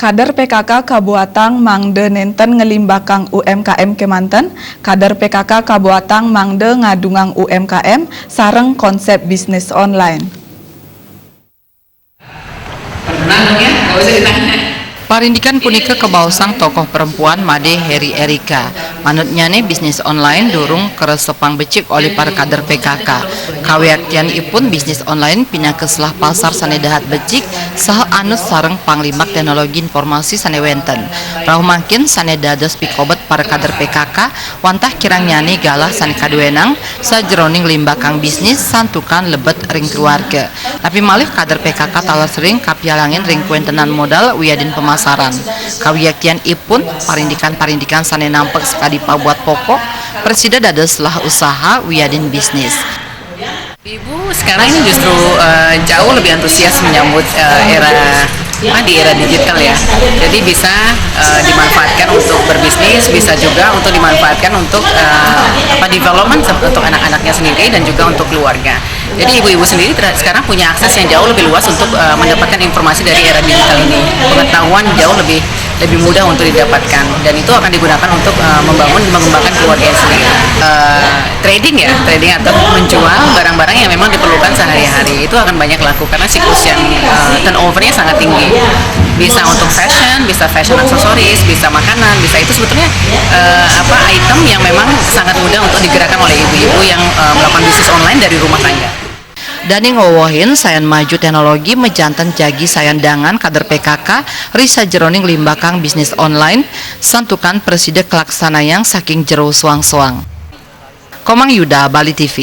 Kader PKK Kabuatang Mangde nenten ngelimbakang UMKM Kemanten, kader PKK Kabuatang Mangde ngadungang UMKM sareng konsep bisnis online. Parindikan punika kebausang tokoh perempuan Made Heri Erika. Manutnya nih bisnis online durung keresepang becik oleh para kader PKK. Kawiaktian ipun bisnis online pinakeslah pasar sanedahat becik saha anus sareng panglimak teknologi informasi sanewenten. Rauh makin sanedados pikobet para kader PKK wantah kirang nyani galah sanekaduenang sajroning limbakang bisnis santukan lebet ring keluarga. Tapi malih kader PKK tala sering kapialangin ring kuentenan modal wiadin pemasaran. Kawiaktian ipun parindikan sane nampek sekadi pabuat pokok presida dados lah usaha wiadin bisnis. Ibu sekarang ini justru jauh lebih antusias menyambut era digital ya. Jadi bisa dimanfaatkan untuk berbisnis, bisa juga untuk dimanfaatkan untuk development untuk anak-anaknya sendiri dan juga untuk keluarga. Jadi ibu-ibu sendiri sekarang punya akses yang jauh lebih luas untuk mendapatkan informasi dari era digital ini. Pengetahuan jauh lebih mudah untuk didapatkan dan itu akan digunakan untuk mengembangkan keluarga sendiri. Trading atau menjual barang-barang yang memang diperlukan sehari-hari itu akan banyak laku karena siklus yang turnovernya sangat tinggi. Bisa untuk fashion, bisa fashion aksesoris, bisa makanan, bisa itu sebetulnya item yang memang sangat mudah untuk digerakkan oleh ibu-ibu yang melakukan bisnis online dari rumah tangga. Dani ngowohin sayan maju teknologi mejantan jagi sayan dangan kader PKK risa jeroning limbakang bisnis online santukan presida kelaksanayang saking jero suang-suang. Komang Yuda, Bali TV.